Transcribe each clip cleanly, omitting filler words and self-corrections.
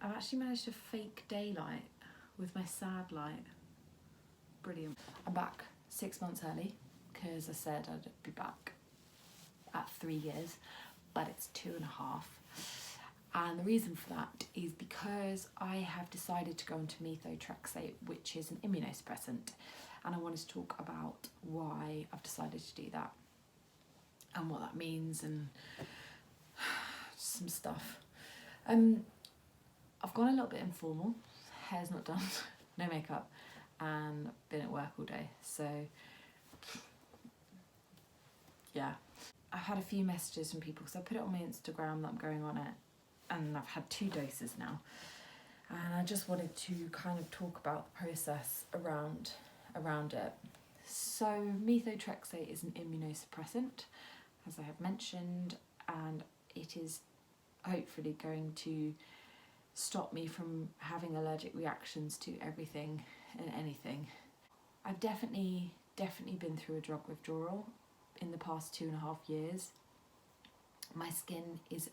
I've actually managed to fake daylight with my sad light. Brilliant. I'm back 6 months early because I said I'd be back at 3 years, but it's 2.5. And the reason for that is because I have decided to go into Methotrexate, which is an immunosuppressant. And I wanted to talk about why I've decided to do that and what that means and some stuff. I've gone a little bit informal, hair's not done, no makeup, and been at work all day, so yeah. I've had a few messages from people, so I put it on my Instagram that I'm going on it, and I've had 2 doses now, and I just wanted to kind of talk about the process around it. So Methotrexate is an immunosuppressant, as I have mentioned, and it is hopefully going to stop me from having allergic reactions to everything and anything. I've definitely been through a drug withdrawal in the past 2.5 years. My skin is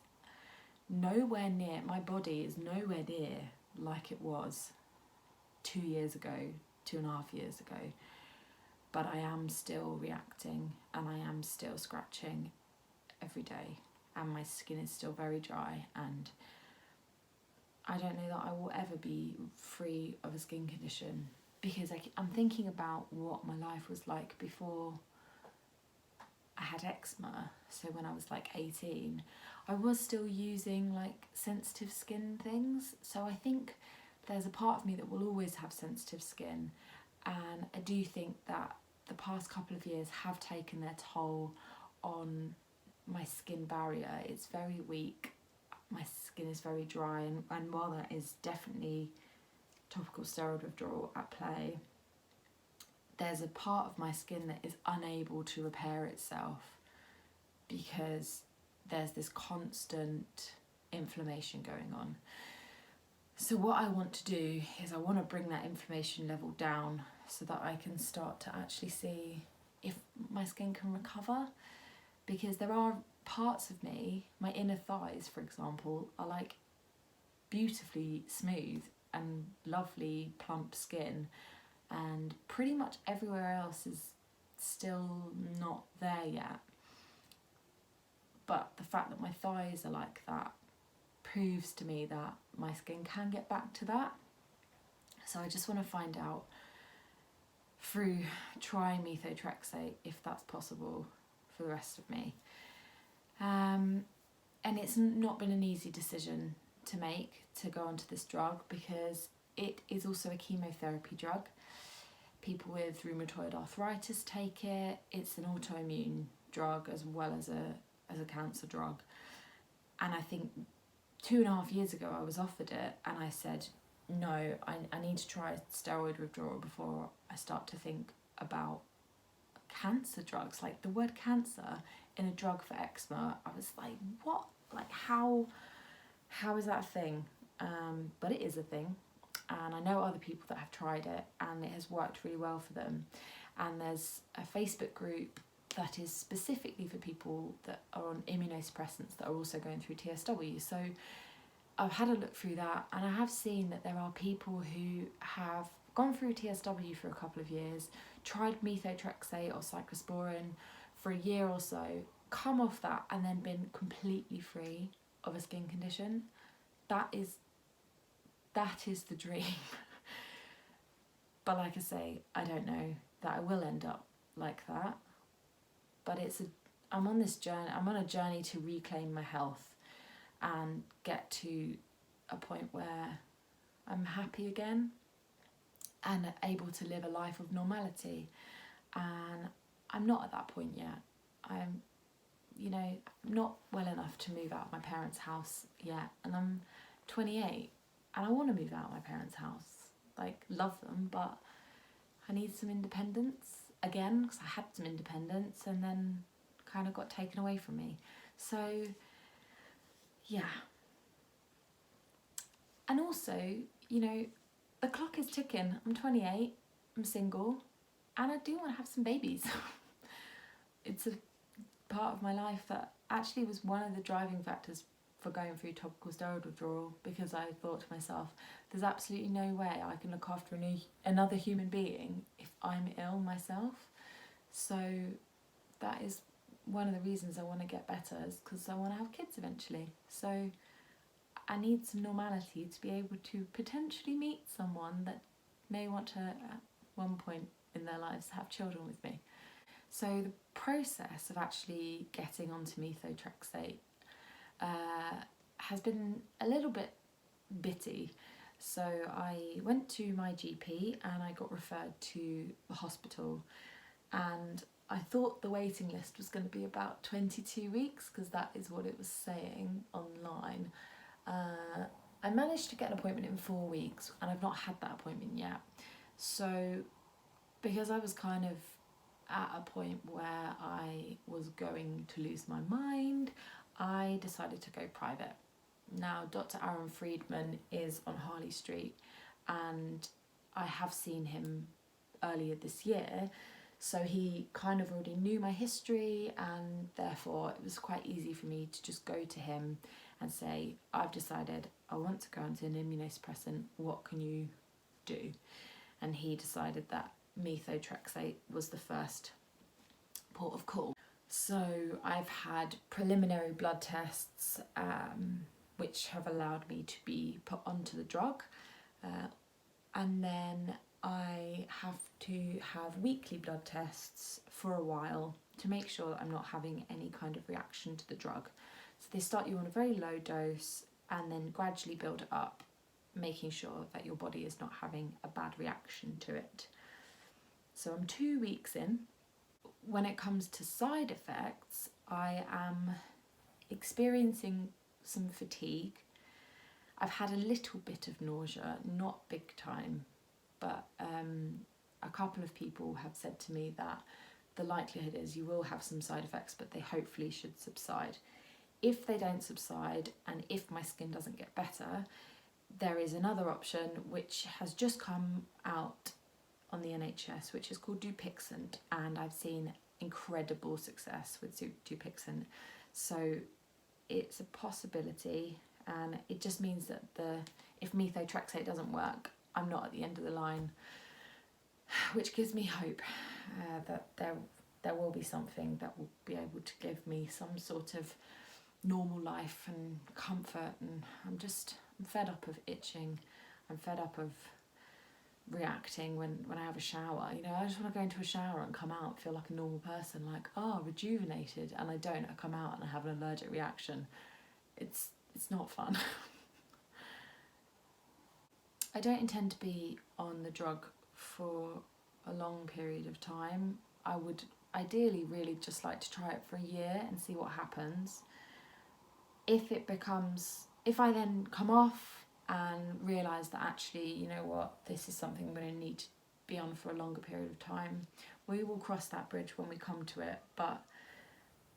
nowhere near, my body is nowhere near like it was 2 years ago, 2.5 years ago, but I am still reacting and I am still scratching every day, and my skin is still very dry, and I don't know that I will ever be free of a skin condition, because I'm thinking about what my life was like before I had eczema. So when I was like 18, I was still using like sensitive skin things. So I think there's a part of me that will always have sensitive skin. And I do think that the past couple of years have taken their toll on my skin barrier. It's very weak. My skin is very dry, and while that is definitely topical steroid withdrawal at play, there's a part of my skin that is unable to repair itself because there's this constant inflammation going on. So what I want to do is I want to bring that inflammation level down so that I can start to actually see if my skin can recover, because there are parts of me, my inner thighs for example, are like beautifully smooth and lovely plump skin, and pretty much everywhere else is still not there yet. But the fact that my thighs are like that proves to me that my skin can get back to that. So I just want to find out through trying Methotrexate if that's possible for the rest of me. And it's not been an easy decision to make to go onto this drug, because it is also a chemotherapy drug. People with rheumatoid arthritis take it. It's an autoimmune drug as well as a cancer drug. And I think 2.5 years ago I was offered it, and I said, no, I need to try steroid withdrawal before I start to think about cancer drugs. Like the word cancer in a drug for eczema, I was like, what? Like how is that a thing? But it is a thing, and I know other people that have tried it and it has worked really well for them. And there's a Facebook group that is specifically for people that are on immunosuppressants that are also going through TSW. So I've had a look through that, and I have seen that there are people who have gone through TSW for a couple of years, tried methotrexate or cyclosporin for a year or so, come off that and then been completely free of a skin condition. That is the dream. But like I say, I don't know that I will end up like that. But I'm on this journey. I'm on a journey to reclaim my health and get to a point where I'm happy again and able to live a life of normality. And I'm not at that point yet. I'm not well enough to move out of my parents' house yet, and I'm 28 and I want to move out of my parents' house. Like, love them, but I need some independence again, because I had some independence and then kind of got taken away from me. So yeah. And also, the clock is ticking. I'm 28, I'm single, and I do want to have some babies. It's a part of my life that actually was one of the driving factors for going through topical steroid withdrawal, because I thought to myself, there's absolutely no way I can look after another human being if I'm ill myself. So that is one of the reasons I want to get better, is because I want to have kids eventually. So I need some normality to be able to potentially meet someone that may want to, at one point in their lives, have children with me. So the process of actually getting onto methotrexate has been a little bit bitty. So I went to my GP and I got referred to the hospital, and I thought the waiting list was going to be about 22 weeks because that is what it was saying online. I managed to get an appointment in 4 weeks and I've not had that appointment yet. So because I was kind of at a point where I was going to lose my mind, I decided to go private. Now, Dr. Aaron Friedman is on Harley Street, and I have seen him earlier this year, so he kind of already knew my history, and therefore it was quite easy for me to just go to him and say, I've decided I want to go onto an immunosuppressant, what can you do? And he decided that methotrexate was the first port of call. So I've had preliminary blood tests which have allowed me to be put onto the drug, and then I have to have weekly blood tests for a while to make sure that I'm not having any kind of reaction to the drug. So they start you on a very low dose and then gradually build it up, making sure that your body is not having a bad reaction to it. So I'm 2 weeks in. When it comes to side effects, I am experiencing some fatigue. I've had a little bit of nausea, not big time, but a couple of people have said to me that the likelihood is you will have some side effects, but they hopefully should subside. If they don't subside, and if my skin doesn't get better, there is another option which has just come out on the NHS, which is called Dupixent, and I've seen incredible success with Dupixent. So it's a possibility, and it just means that if methotrexate doesn't work, I'm not at the end of the line, which gives me hope that there will be something that will be able to give me some sort of normal life and comfort. And I'm fed up of itching. I'm fed up of reacting when I have a shower. You know, I just want to go into a shower and come out, feel like a normal person, like, rejuvenated, and I don't. I come out and I have an allergic reaction. It's not fun. I don't intend to be on the drug for a long period of time. I would ideally really just like to try it for a year and see what happens. If I then come off and realise that actually, you know what, this is something I'm going to need to be on for a longer period of time, we will cross that bridge when we come to it. But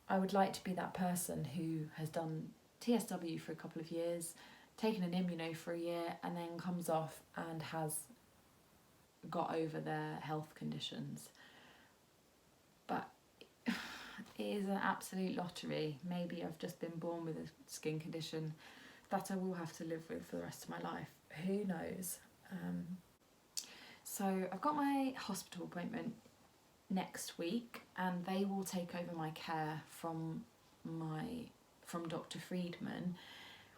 I would like to be that person who has done TSW for a couple of years, taken an immuno for a year, and then comes off and has got over their health conditions. But it is an absolute lottery. Maybe I've just been born with a skin condition that I will have to live with for the rest of my life. Who knows? So I've got my hospital appointment next week, and they will take over my care from Dr. Friedman,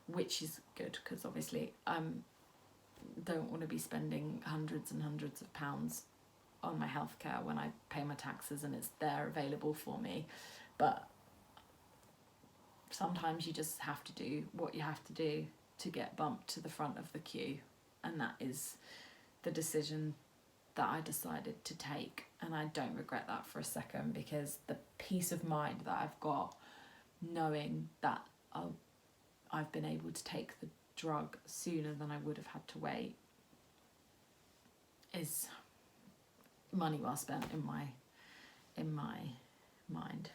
which is good because obviously I don't want to be spending hundreds and hundreds of pounds on my healthcare when I pay my taxes and it's there available for me. But sometimes you just have to do what you have to do to get bumped to the front of the queue, and that is the decision that I decided to take, and I don't regret that for a second, because the peace of mind that I've got knowing that I've been able to take the drug sooner than I would have had to wait is money well spent in my mind.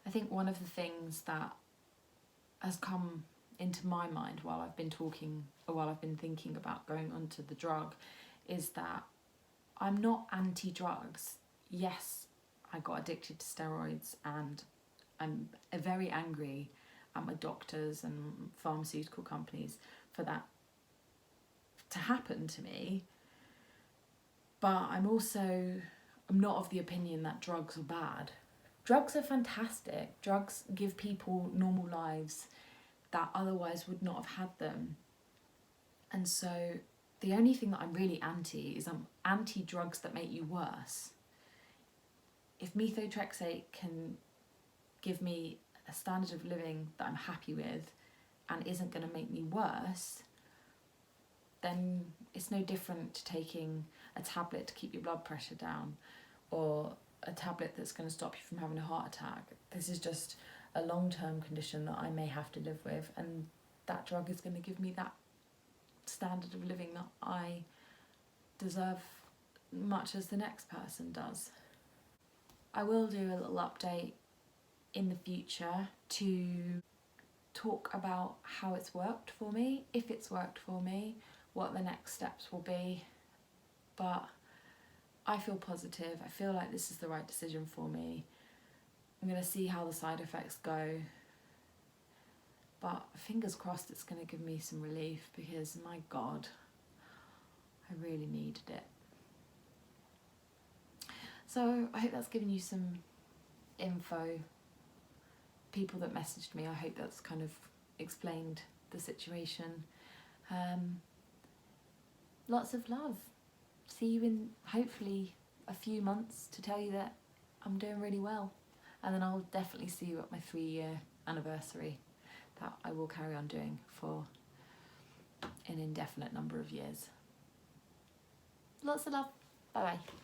I think one of the things that has come into my mind while I've been thinking about going onto the drug is that I'm not anti-drugs. Yes, I got addicted to steroids and I'm very angry at my doctors and pharmaceutical companies for that to happen to me. But I'm not of the opinion that drugs are bad. Drugs are fantastic. Drugs give people normal lives that otherwise would not have had them. And so the only thing that I'm really anti is I'm anti-drugs that make you worse. If methotrexate can give me a standard of living that I'm happy with and isn't going to make me worse, then it's no different to taking a tablet to keep your blood pressure down, or a tablet that's going to stop you from having a heart attack. This is just a long-term condition that I may have to live with, and that drug is going to give me that standard of living that I deserve much as the next person does. I will do a little update in the future to talk about how it's worked for me, if it's worked for me, what the next steps will be. But I feel positive. I feel like this is the right decision for me. I'm going to see how the side effects go. But fingers crossed it's going to give me some relief, because my God, I really needed it. So I hope that's given you some info. People that messaged me, I hope that's kind of explained the situation. Lots of love. See you in hopefully a few months to tell you that I'm doing really well. And then I'll definitely see you at my 3-year anniversary that I will carry on doing for an indefinite number of years. Lots of love. Bye bye.